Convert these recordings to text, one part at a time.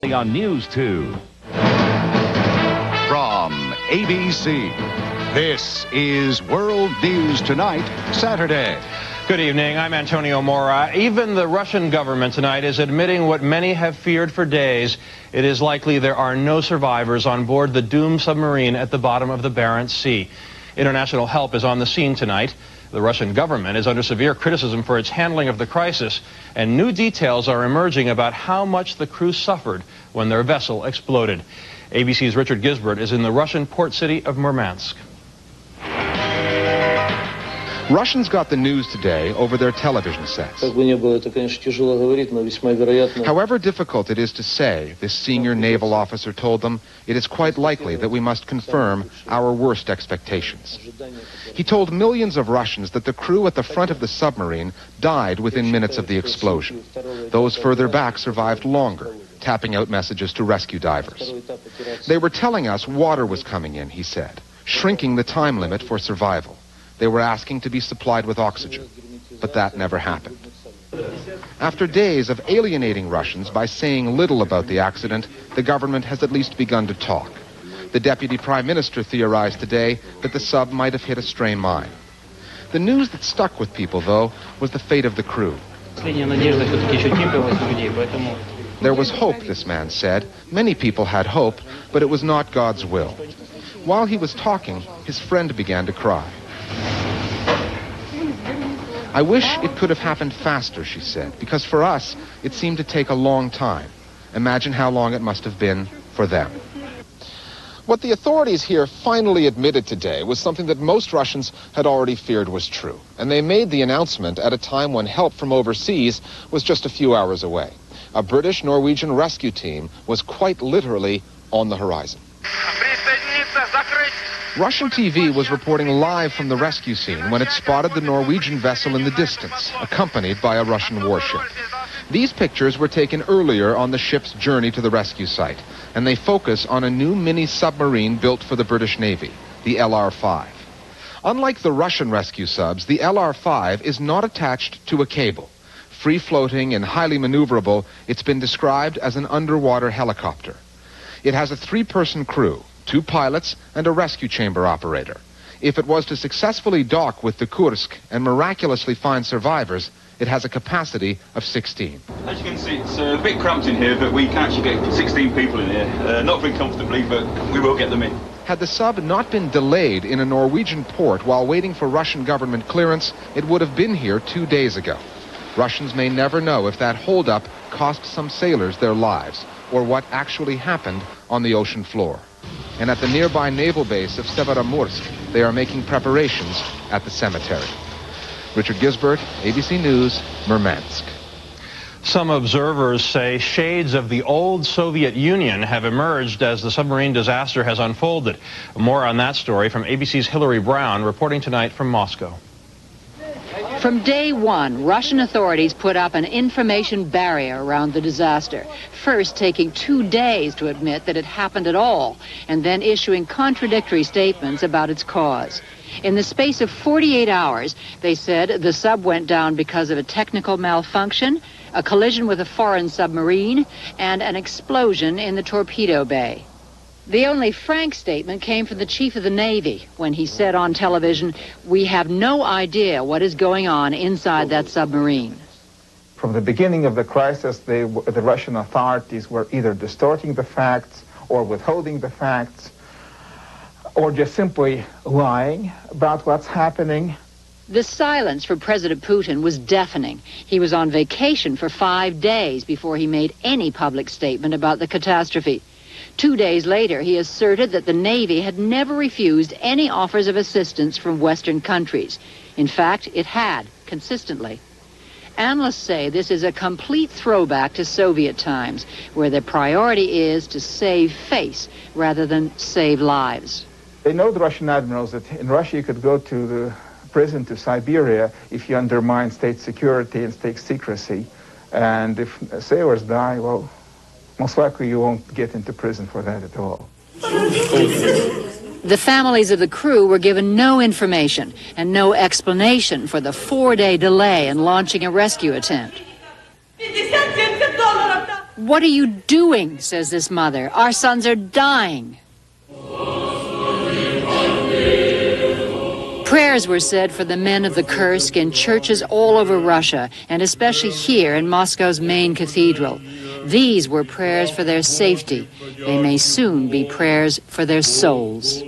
On News 2. From ABC, this is World News Tonight, Saturday. Good evening, I'm Antonio Mora. Even the Russian government tonight is admitting what many have feared for days. It is likely there are no survivors on board the doomed submarine at the bottom of the Barents Sea. International help is on the scene tonight. The Russian government is under severe criticism for its handling of the crisis, and new details are emerging about how much the crew suffered when their vessel exploded. ABC's Richard Gisbert is in the Russian port city of Murmansk. Russians got the news today over their television sets. However difficult it is to say, this senior naval officer told them, it is quite likely that we must confirm our worst expectations. He told millions of Russians that the crew at the front of the submarine died within minutes of the explosion. Those further back survived longer, tapping out messages to rescue divers. They were telling us water was coming in, he said, shrinking the time limit for survival. They were asking to be supplied with oxygen, but that never happened. After days of alienating Russians by saying little about the accident, the government has at least begun to talk. The deputy prime minister theorized today that the sub might have hit a stray mine. The news that stuck with people, though, was the fate of the crew. There was hope, this man said. Many people had hope, but it was not God's will. While he was talking, his friend began to cry. I wish it could have happened faster, she said, because for us, it seemed to take a long time. Imagine how long it must have been for them. What the authorities here finally admitted today was something that most Russians had already feared was true. And they made the announcement at a time when help from overseas was just a few hours away. A British-Norwegian rescue team was quite literally on the horizon. Russian TV was reporting live from the rescue scene when it spotted the Norwegian vessel in the distance, accompanied by a Russian warship. These pictures were taken earlier on the ship's journey to the rescue site, and they focus on a new mini-submarine built for the British Navy, the LR-5. Unlike the Russian rescue subs, the LR-5 is not attached to a cable. Free-floating and highly maneuverable, it's been described as an underwater helicopter. It has a 3-person crew, 2 pilots, and a rescue chamber operator. If it was to successfully dock with the Kursk and miraculously find survivors, it has a capacity of 16. As you can see, it's a bit cramped in here, but we can actually get 16 people in here. Not very comfortably, but we will get them in. Had the sub not been delayed in a Norwegian port while waiting for Russian government clearance, it would have been here 2 days ago. Russians may never know if that holdup cost some sailors their lives, or what actually happened on the ocean floor. And at the nearby naval base of Severomorsk, they are making preparations at the cemetery. Richard Gisbert, ABC News, Murmansk. Some observers say shades of the old Soviet Union have emerged as the submarine disaster has unfolded. More on that story from ABC's Hillary Brown, reporting tonight from Moscow. From day one, Russian authorities put up an information barrier around the disaster, first taking 2 days to admit that it happened at all, and then issuing contradictory statements about its cause. In the space of 48 hours, they said the sub went down because of a technical malfunction, a collision with a foreign submarine, and an explosion in the torpedo bay. The only frank statement came from the chief of the Navy when he said on television, "We have no idea what is going on inside that submarine." From the beginning of the crisis, the Russian authorities were either distorting the facts or withholding the facts or just simply lying about what's happening. The silence for President Putin was deafening. He was on vacation for 5 days before he made any public statement about the catastrophe. 2 days later, he asserted that the Navy had never refused any offers of assistance from Western countries. In fact, it had, consistently. Analysts say this is a complete throwback to Soviet times, where the priority is to save face rather than save lives. They know, the Russian admirals, that in Russia you could go to the prison to Siberia if you undermine state security and state secrecy. And if sailors die, well, most likely you won't get into prison for that at all. The families of the crew were given no information and no explanation for the 4-day delay in launching a rescue attempt. "What are you doing?" says this mother. "Our sons are dying." Prayers were said for the men of the Kursk in churches all over Russia, and especially here in Moscow's main cathedral. These were prayers for their safety. They may soon be prayers for their souls.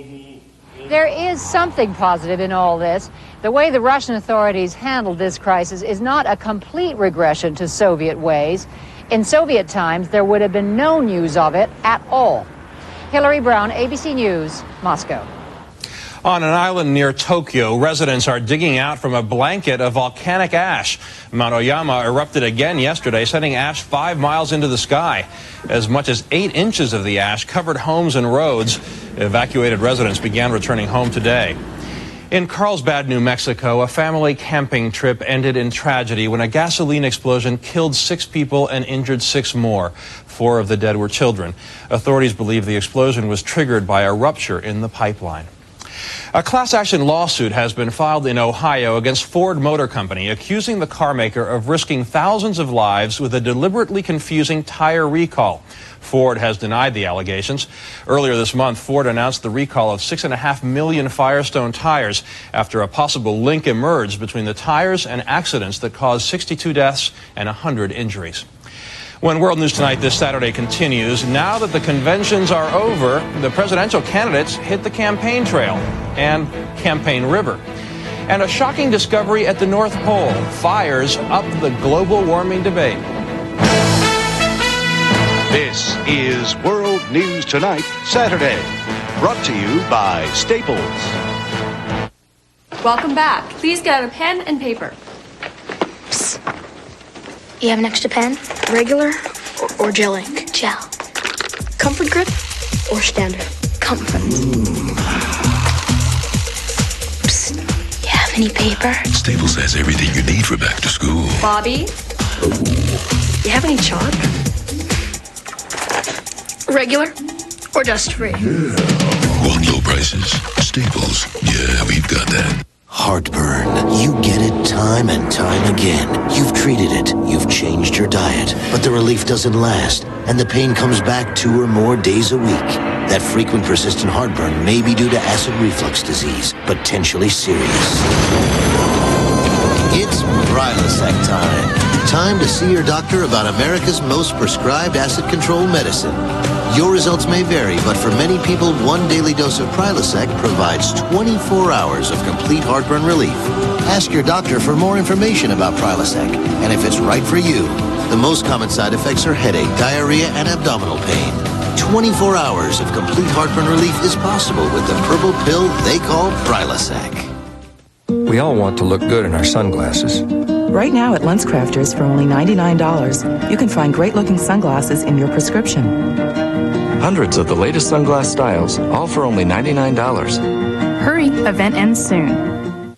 There is something positive in all this. The way the Russian authorities handled this crisis is not a complete regression to Soviet ways. In Soviet times, there would have been no news of it at all. Hillary Brown, ABC News, Moscow. On an island near Tokyo, residents are digging out from a blanket of volcanic ash. Mount Oyama erupted again yesterday, sending ash 5 miles into the sky. As much as 8 inches of the ash covered homes and roads. Evacuated residents began returning home today. In Carlsbad, New Mexico, a family camping trip ended in tragedy when a gasoline explosion killed 6 people and injured 6 more. 4 of the dead were children. Authorities believe the explosion was triggered by a rupture in the pipeline. A class action lawsuit has been filed in Ohio against Ford Motor Company, accusing the carmaker of risking thousands of lives with a deliberately confusing tire recall. Ford has denied the allegations. Earlier this month, Ford announced the recall of 6.5 million Firestone tires after a possible link emerged between the tires and accidents that caused 62 deaths and 100 injuries. When World News Tonight this Saturday continues, now that the conventions are over, the presidential candidates hit the campaign trail and campaign river. And a shocking discovery at the North Pole fires up the global warming debate. This is World News Tonight, Saturday. Brought to you by Staples. Welcome back. Please get out a pen and paper. Psst. You have an extra pen? Regular or gel ink? Gel. Comfort grip or standard? Comfort. Psst. You have any paper? Staples has everything you need for back to school. Bobby? You have any chalk? Regular or dust-free? Yeah. Want low prices? Staples. Yeah, we've got that. Heartburn. You get it time and time again. You've treated it. You've changed your diet. But the relief doesn't last, and the pain comes back 2 or more days a week. That frequent persistent heartburn may be due to acid reflux disease, potentially serious. It's Prilosec time. Time to see your doctor about America's most prescribed acid control medicine. Your results may vary, but for many people, 1 daily dose of Prilosec provides 24 hours of complete heartburn relief. Ask your doctor for more information about Prilosec, and if it's right for you. The most common side effects are headache, diarrhea, and abdominal pain. 24 hours of complete heartburn relief is possible with the purple pill they call Prilosec. We all want to look good in our sunglasses. Right now at LensCrafters for only $99, you can find great-looking sunglasses in your prescription. Hundreds of the latest sunglass styles, all for only $99. Hurry, event ends soon.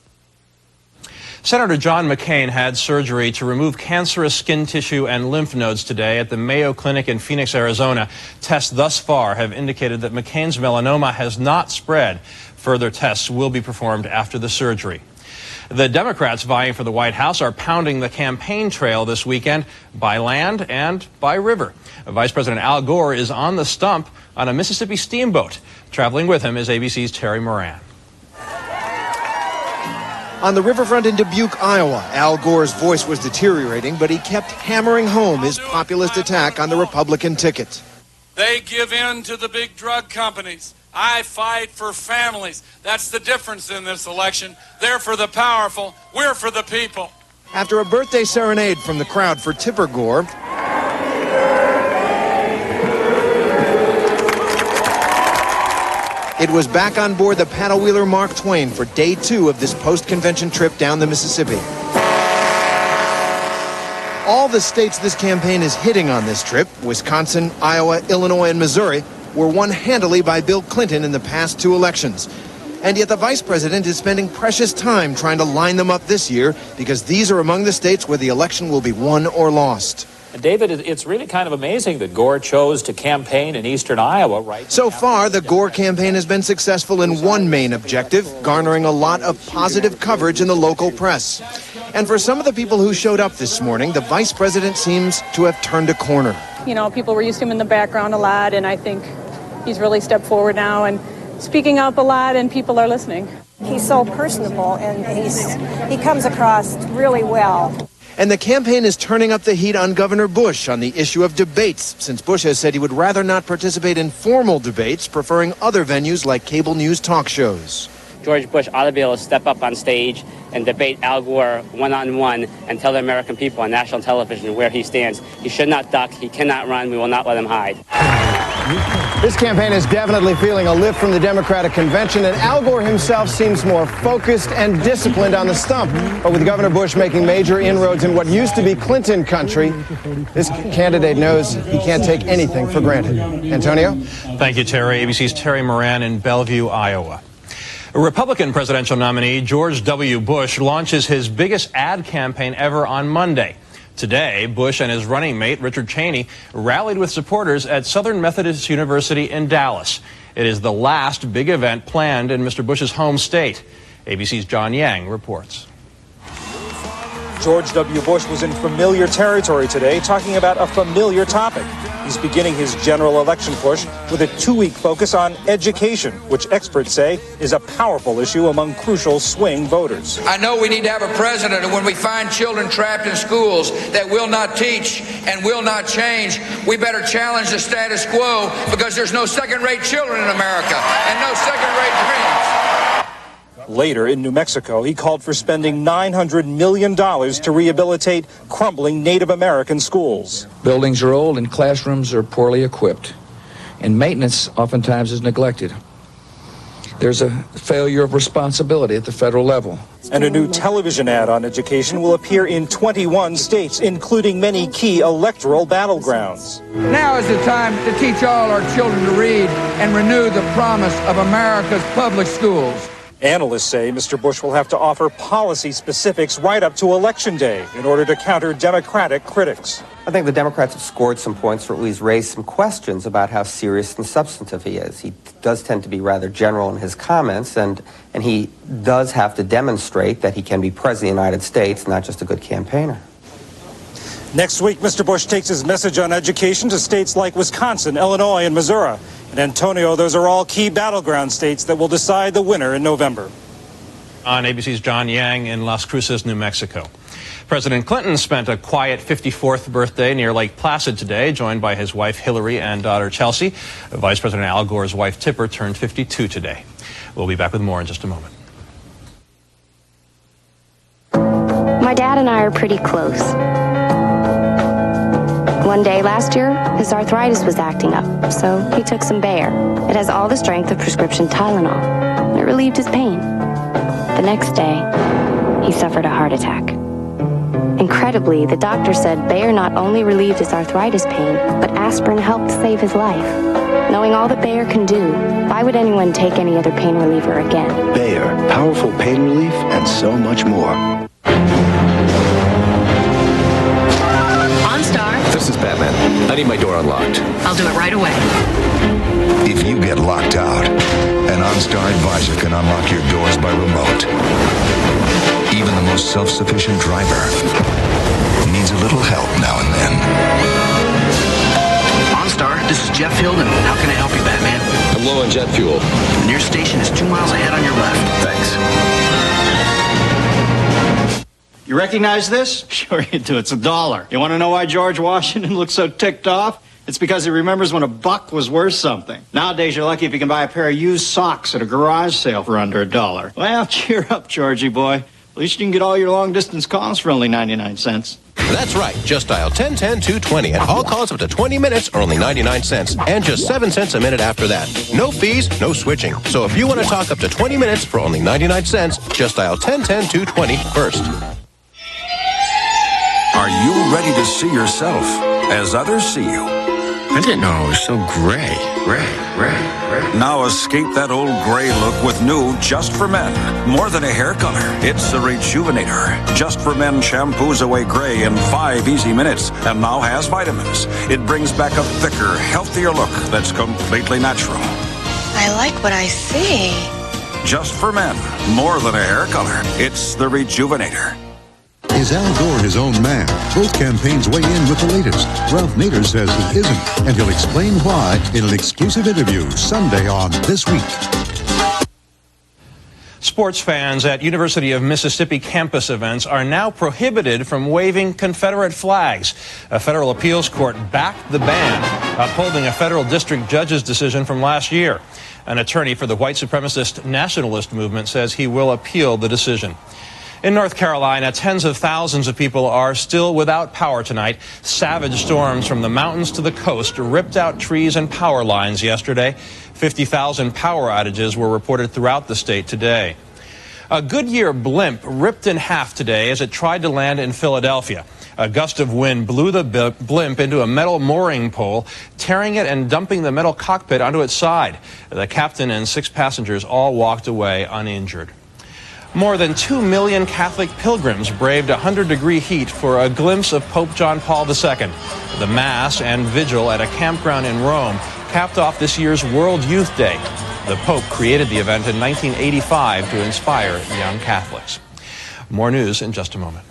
Senator John McCain had surgery to remove cancerous skin tissue and lymph nodes today at the Mayo Clinic in Phoenix, Arizona. Tests thus far have indicated that McCain's melanoma has not spread. Further tests will be performed after the surgery. The Democrats vying for the White House are pounding the campaign trail this weekend by land and by river. Vice President Al Gore is on the stump on a Mississippi steamboat. Traveling with him is ABC's Terry Moran. On the riverfront in Dubuque, Iowa, Al Gore's voice was deteriorating, but he kept hammering home his populist attack on the Republican ticket. They give in to the big drug companies. I fight for families. That's the difference in this election. They're for the powerful. We're for the people. After a birthday serenade from the crowd for Tipper Gore, it was back on board the paddle wheeler Mark Twain for day 2 of this post-convention trip down the Mississippi. All the states this campaign is hitting on this trip, Wisconsin, Iowa, Illinois, and Missouri, were won handily by Bill Clinton in the past 2 elections. And yet the vice president is spending precious time trying to line them up this year because these are among the states where the election will be won or lost. And David, it's really kind of amazing that Gore chose to campaign in eastern Iowa, right? So far, the Gore campaign has been successful in one main objective, garnering a lot of positive coverage in the local press. And for some of the people who showed up this morning, the vice president seems to have turned a corner. You know, people were used to him in the background a lot, and I think he's really stepped forward now and speaking up a lot, and people are listening. He's so personable, and he comes across really well. And the campaign is turning up the heat on Governor Bush on the issue of debates, since Bush has said he would rather not participate in formal debates, preferring other venues like cable news talk shows. George Bush ought to be able to step up on stage and debate Al Gore one-on-one and tell the American people on national television where he stands. He should not duck. He cannot run. We will not let him hide. This campaign is definitely feeling a lift from the Democratic convention, and Al Gore himself seems more focused and disciplined on the stump. But with Governor Bush making major inroads in what used to be Clinton country, this candidate knows he can't take anything for granted. Antonio? Thank you, Terry. ABC's Terry Moran in Bellevue, Iowa. A Republican presidential nominee, George W. Bush, launches his biggest ad campaign ever on Monday. Today, Bush and his running mate, Richard Cheney, rallied with supporters at Southern Methodist University in Dallas. It is the last big event planned in Mr. Bush's home state. ABC's John Yang reports. George W. Bush was in familiar territory today, talking about a familiar topic. He's beginning his general election push with a 2-week focus on education, which experts say is a powerful issue among crucial swing voters. I know we need to have a president, and when we find children trapped in schools that will not teach and will not change, we better challenge the status quo, because there's no second-rate children in America and no second-rate dreams. Later, in New Mexico, he called for spending $900 million to rehabilitate crumbling Native American schools. Buildings are old and classrooms are poorly equipped, and maintenance oftentimes is neglected. There's a failure of responsibility at the federal level. And a new television ad on education will appear in 21 states, including many key electoral battlegrounds. Now is the time to teach all our children to read and renew the promise of America's public schools. Analysts say Mr. Bush will have to offer policy specifics right up to Election Day in order to counter Democratic critics. I think the Democrats have scored some points, or at least raised some questions about how serious and substantive he is. He does tend to be rather general in his comments, and he does have to demonstrate that he can be president of the United States, not just a good campaigner. Next week, Mr. Bush takes his message on education to states like Wisconsin, Illinois, and Missouri. And Antonio, those are all key battleground states that will decide the winner in November. On ABC's John Yang in Las Cruces, New Mexico. President Clinton spent a quiet 54th birthday near Lake Placid today, joined by his wife Hillary and daughter Chelsea. Vice President Al Gore's wife Tipper turned 52 today. We'll be back with more in just a moment. My dad and I are pretty close. One day last year, his arthritis was acting up, so he took some Bayer. It has all the strength of prescription Tylenol. It relieved his pain. The next day, he suffered a heart attack. Incredibly, the doctor said Bayer not only relieved his arthritis pain, but aspirin helped save his life. Knowing all that Bayer can do, why would anyone take any other pain reliever again? Bayer, powerful pain relief and so much more. This is Batman. I need my door unlocked. I'll do it right away. If you get locked out, an OnStar advisor can unlock your doors by remote. Even the most self-sufficient driver needs a little help now and then. OnStar, this is Jeff Field, and how can I help you, Batman? I'm low on jet fuel. The nearest station is 2 miles ahead on your left. Thanks. You recognize this? Sure you do. It's $1. You want to know why George Washington looks so ticked off? It's because he remembers when $1 was worth something. Nowadays, you're lucky if you can buy a pair of used socks at a garage sale for under $1. Well, cheer up, Georgie boy. At least you can get all your long-distance calls for only 99 cents. That's right. Just dial 1010-220, and all calls up to 20 minutes are only 99 cents, and just 7 cents a minute after that. No fees, no switching. So if you want to talk up to 20 minutes for only 99 cents, just dial 1010-220 first. Are you ready to see yourself as others see you? I didn't know I was so gray. Now escape that old gray look with new Just for Men. More than a hair color, it's the Rejuvenator. Just for Men shampoos away gray in 5 easy minutes and now has vitamins. It brings back a thicker, healthier look that's completely natural. I like what I see. Just for Men. More than a hair color, it's the Rejuvenator. Is Al Gore his own man? Both campaigns weigh in with the latest. Ralph Nader says he isn't, and he'll explain why in an exclusive interview Sunday on This Week. Sports fans at University of Mississippi campus events are now prohibited from waving Confederate flags. A federal appeals court backed the ban, upholding a federal district judge's decision from last year. An attorney for the white supremacist nationalist movement says he will appeal the decision. In North Carolina, tens of thousands of people are still without power tonight. Savage storms from the mountains to the coast ripped out trees and power lines yesterday. 50,000 power outages were reported throughout the state today. A Goodyear blimp ripped in half today as it tried to land in Philadelphia. A gust of wind blew the blimp into a metal mooring pole, tearing it and dumping the metal cockpit onto its side. The captain and 6 passengers all walked away uninjured. More than 2 million Catholic pilgrims braved 100-degree heat for a glimpse of Pope John Paul II. The Mass and vigil at a campground in Rome capped off this year's World Youth Day. The Pope created the event in 1985 to inspire young Catholics. More news in just a moment.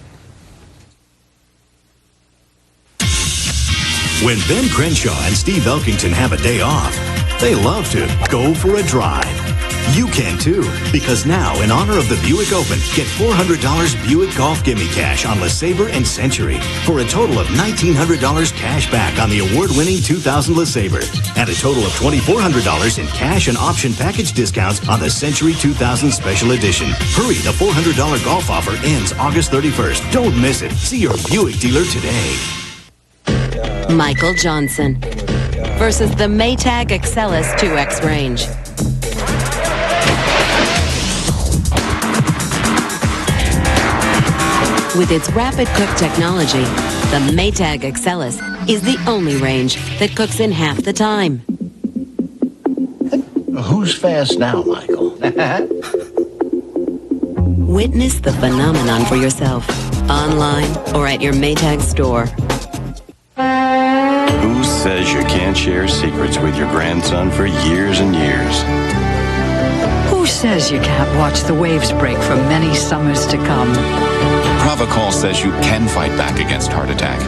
When Ben Crenshaw and Steve Elkington have a day off, they love to go for a drive. You can too, because now, in honor of the Buick Open, get $400 Buick Golf Gimme Cash on LeSabre and Century for a total of $1,900 cash back on the award-winning 2000 LeSabre and a total of $2,400 in cash and option package discounts on the Century 2000 Special Edition. Hurry, the $400 golf offer ends August 31st. Don't miss it. See your Buick dealer today. Michael Johnson versus the Maytag Excelis 2X range. With its rapid cook technology, the Maytag Excelis is the only range that cooks in half the time. Who's fast now, Michael? Witness the phenomenon for yourself, online or at your Maytag store. Who says you can't share secrets with your grandson for years and years? Who says you can't watch the waves break for many summers to come? Pravachol says you can fight back against heart attack.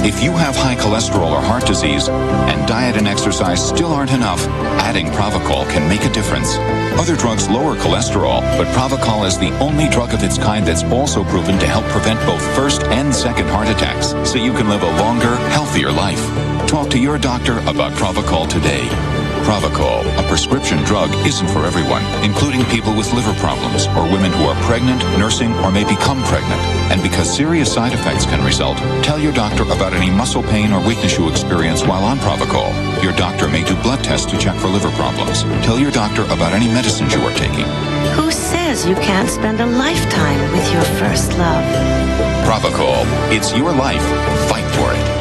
If you have high cholesterol or heart disease, and diet and exercise still aren't enough, adding Pravachol can make a difference. Other drugs lower cholesterol, but Pravachol is the only drug of its kind that's also proven to help prevent both first and second heart attacks, so you can live a longer, healthier life. Talk to your doctor about Pravachol today. Pravachol, a prescription drug, isn't for everyone, including people with liver problems or women who are pregnant, nursing, or may become pregnant. And because serious side effects can result, tell your doctor about any muscle pain or weakness you experience while on Pravachol. Your doctor may do blood tests to check for liver problems. Tell your doctor about any medicines you are taking. Who says you can't spend a lifetime with your first love? Pravachol. It's your life. Fight for it.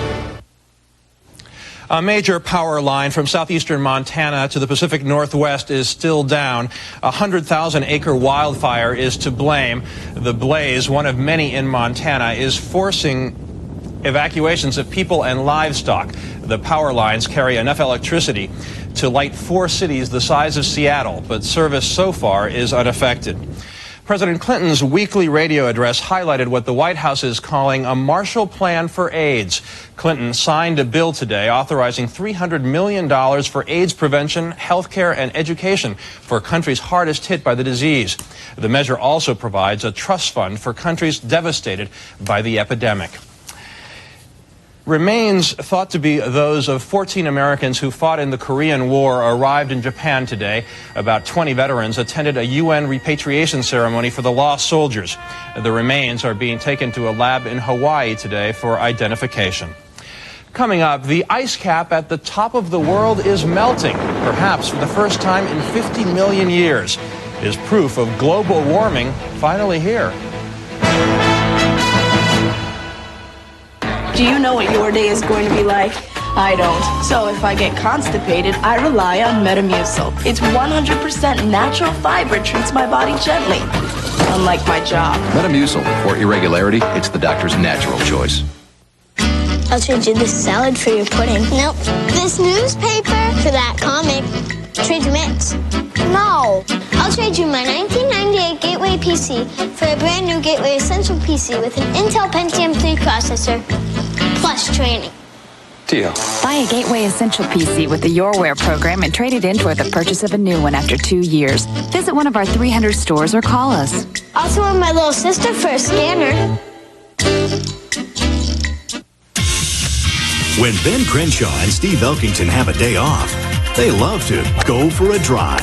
A major power line from southeastern Montana to the Pacific Northwest is still down. A 100,000-acre wildfire is to blame. The blaze, one of many in Montana, is forcing evacuations of people and livestock. The power lines carry enough electricity to light 4 cities the size of Seattle, but service so far is unaffected. President Clinton's weekly radio address highlighted what the White House is calling a Marshall Plan for AIDS. Clinton signed a bill today authorizing $300 million for AIDS prevention, health care, and education for countries hardest hit by the disease. The measure also provides a trust fund for countries devastated by the epidemic. Remains thought to be those of 14 Americans who fought in the Korean War arrived in Japan today. About 20 veterans attended a UN repatriation ceremony for the lost soldiers. The remains are being taken to a lab in Hawaii today for identification. Coming up, the ice cap at the top of the world is melting, perhaps for the first time in 50 million years. Is proof of global warming finally here? Do you know what your day is going to be like? I don't. So if I get constipated, I rely on Metamucil. It's 100% natural fiber, treats my body gently. Unlike my job. Metamucil. For irregularity, it's the doctor's natural choice. I'll trade you this salad for your pudding. Nope. This newspaper for that comic. Trade you mitts. No. I'll trade you my 1998 Gateway PC for a brand new Gateway Essential PC with an Intel Pentium 3 processor, plus training. Deal. Buy a Gateway Essential PC with the YourWare program and trade it in toward the purchase of a new one after 2 years. Visit one of our 300 stores or call us. Also want my little sister for a scanner. When Ben Crenshaw and Steve Elkington have a day off, they love to go for a drive.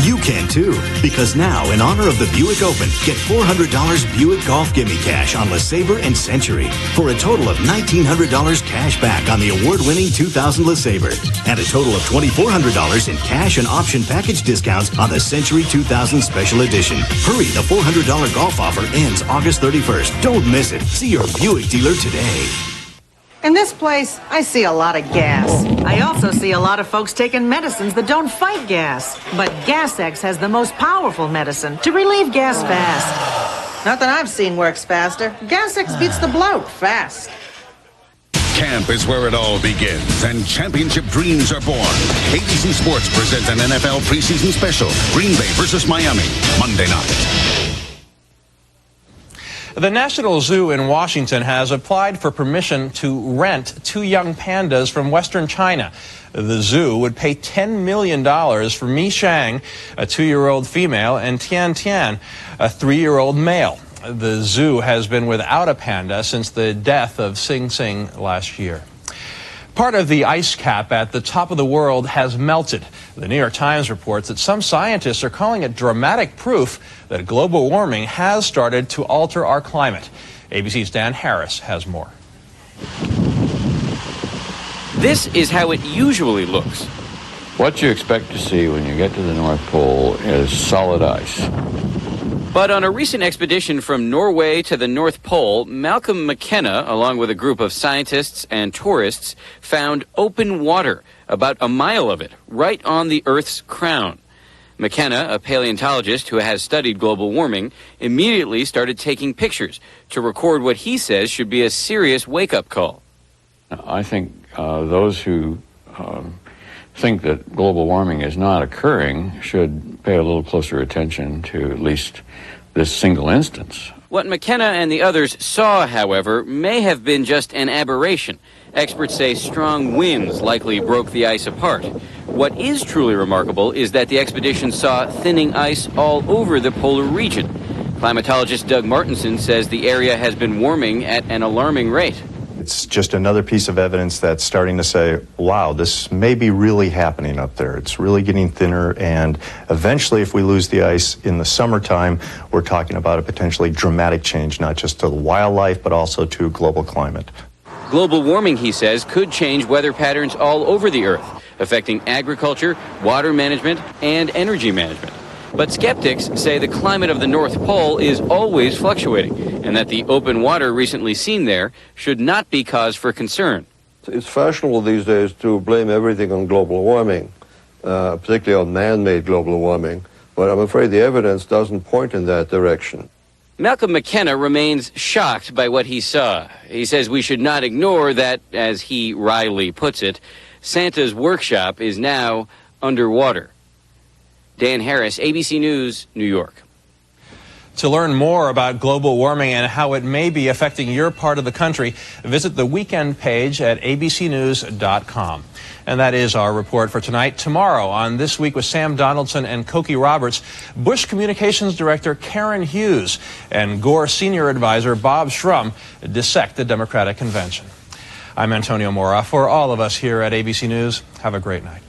You can too, because now, in honor of the Buick Open, get $400 Buick Golf Gimme Cash on LeSabre and Century for a total of $1,900 cash back on the award-winning 2000 LeSabre and a total of $2,400 in cash and option package discounts on the Century 2000 Special Edition. Hurry, the $400 golf offer ends August 31st. Don't miss it. See your Buick dealer today. In this place, I see a lot of gas. I also see a lot of folks taking medicines that don't fight gas. But Gas-X has the most powerful medicine to relieve gas fast. Not that I've seen works faster. Gas-X beats the bloat fast. Camp is where it all begins, and championship dreams are born. ABC Sports presents an NFL preseason special, Green Bay versus Miami, Monday night. The National Zoo in Washington has applied for permission to rent 2 young pandas from Western China. The zoo would pay $10 million for Mi Shang, a 2-year-old female, and Tian Tian, a 3-year-old male. The zoo has been without a panda since the death of Sing Sing last year. Part of the ice cap at the top of the world has melted. The New York Times reports that some scientists are calling it dramatic proof that global warming has started to alter our climate. ABC's Dan Harris has more. This is how it usually looks. What you expect to see when you get to the North Pole is solid ice. But on a recent expedition from Norway to the North Pole, Malcolm McKenna, along with a group of scientists and tourists, found open water, about a mile of it, right on the Earth's crown. McKenna, a paleontologist who has studied global warming, immediately started taking pictures to record what he says should be a serious wake-up call. I think those who think that global warming is not occurring should pay a little closer attention to at least this single instance. What McKenna and the others saw, however, may have been just an aberration. Experts say strong winds likely broke the ice apart. What is truly remarkable is that the expedition saw thinning ice all over the polar region. Climatologist Doug Martinson says the area has been warming at an alarming rate. It's just another piece of evidence that's starting to say, wow, this may be really happening up there. It's really getting thinner, and eventually if we lose the ice in the summertime, we're talking about a potentially dramatic change, not just to the wildlife, but also to global climate. Global warming, he says, could change weather patterns all over the Earth, affecting agriculture, water management, and energy management. But skeptics say the climate of the North Pole is always fluctuating, and that the open water recently seen there should not be cause for concern. It's fashionable these days to blame everything on global warming, particularly on man-made global warming, but I'm afraid the evidence doesn't point in that direction. Malcolm McKenna remains shocked by what he saw. He says we should not ignore that, as he wryly puts it, Santa's workshop is now underwater. Dan Harris, ABC News, New York. To learn more about global warming and how it may be affecting your part of the country, visit the weekend page at abcnews.com. And that is our report for tonight. Tomorrow on This Week with Sam Donaldson and Cokie Roberts, Bush Communications Director Karen Hughes and Gore Senior Advisor Bob Shrum dissect the Democratic Convention. I'm Antonio Mora. For all of us here at ABC News, have a great night.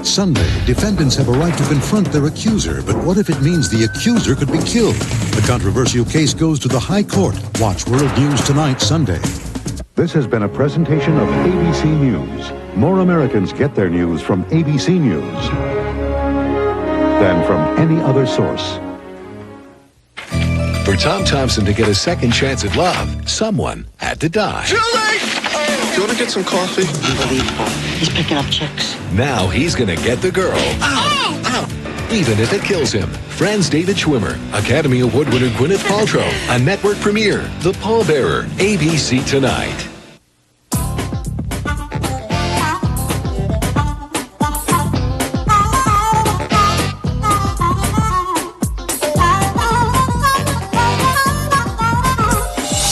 Sunday, defendants have a right to confront their accuser, but what if it means the accuser could be killed? The controversial case goes to the High Court. Watch World News Tonight, Sunday. This has been a presentation of ABC News. More Americans get their news from ABC News than from any other source. For Tom Thompson to get a second chance at love, someone had to die. Too late! Do you want to get some coffee? Unbelievable. He's picking up chicks. Now he's going to get the girl. Ow! Ow! Even if it kills him. Franz David Schwimmer, Academy Award winner Gwyneth Paltrow, a network premiere. The Pallbearer, ABC tonight.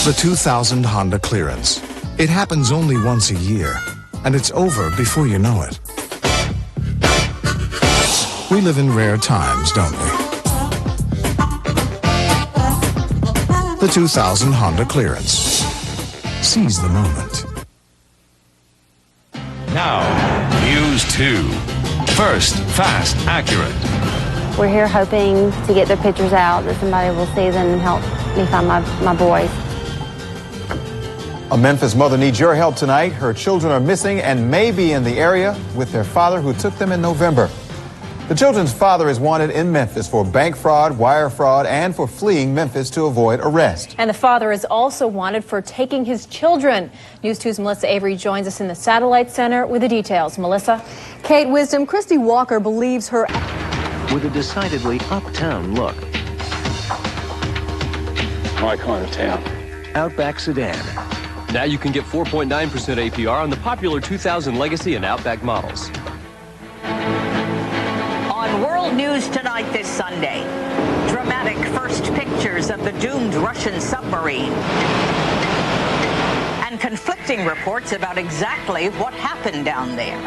The 2000 Honda Clearance. It happens only once a year, and it's over before you know it. We live in rare times, don't we? The 2000 Honda Clearance. Seize the moment. Now, News 2. First, fast, accurate. We're here hoping to get their pictures out, that somebody will see them and help me find my boys. A Memphis mother needs your help tonight. Her children are missing and may be in the area with their father who took them in November. The children's father is wanted in Memphis for bank fraud, wire fraud, and for fleeing Memphis to avoid arrest. And the father is also wanted for taking his children. News 2's Melissa Avery joins us in the Satellite Center with the details. Melissa? Kate Wisdom, Christy Walker believes her... With a decidedly uptown look. My kind of town. Outback sedan. Now you can get 4.9% APR on the popular 2000 Legacy and Outback models. On World News Tonight this Sunday, dramatic first pictures of the doomed Russian submarine and conflicting reports about exactly what happened down there.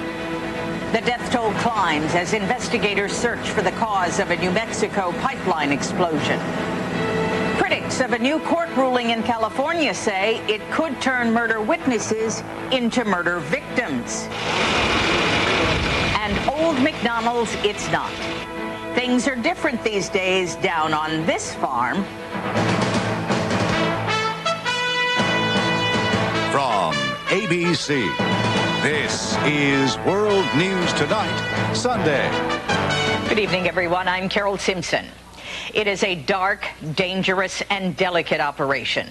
The death toll climbs as investigators search for the cause of a New Mexico pipeline explosion. Critics of a new court ruling in California say it could turn murder witnesses into murder victims. And old McDonald's, it's not. Things are different these days down on this farm. From ABC, this is World News Tonight, Sunday. Good evening, everyone. I'm Carol Simpson. It is a dark, dangerous, and delicate operation.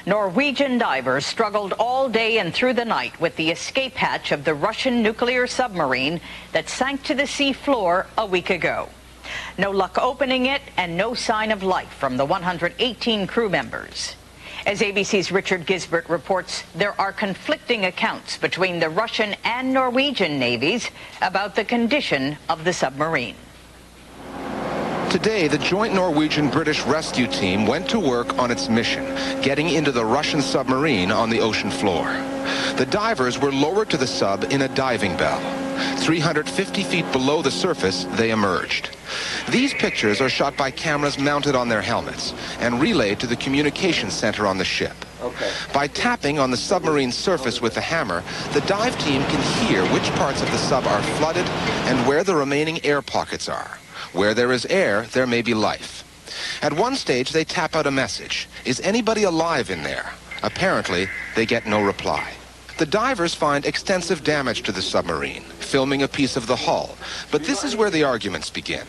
Norwegian divers struggled all day and through the night with the escape hatch of the Russian nuclear submarine that sank to the sea floor a week ago. No luck opening it and no sign of life from the 118 crew members. As ABC's Richard Gisbert reports, there are conflicting accounts between the Russian and Norwegian navies about the condition of the submarine. Today, the joint Norwegian-British rescue team went to work on its mission, getting into the Russian submarine on the ocean floor. The divers were lowered to the sub in a diving bell. 350 feet below the surface, they emerged. These pictures are shot by cameras mounted on their helmets and relayed to the communications center on the ship. By tapping on the submarine's surface with a hammer, the dive team can hear which parts of the sub are flooded and where the remaining air pockets are. Where there is air, there may be life. At one stage, they tap out a message. Is anybody alive in there? Apparently, they get no reply. The divers find extensive damage to the submarine, filming a piece of the hull. But this is where the arguments begin.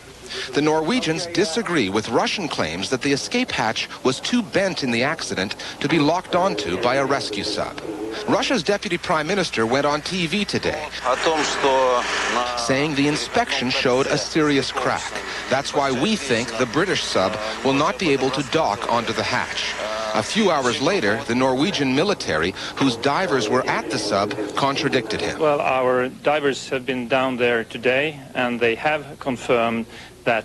The Norwegians disagree with Russian claims that the escape hatch was too bent in the accident to be locked onto by a rescue sub. Russia's deputy prime minister went on TV today, saying the inspection showed a serious crack. That's why we think the British sub will not be able to dock onto the hatch. A few hours later, the Norwegian military, whose divers were at the sub, contradicted him. Well, our divers have been down there today, and they have confirmed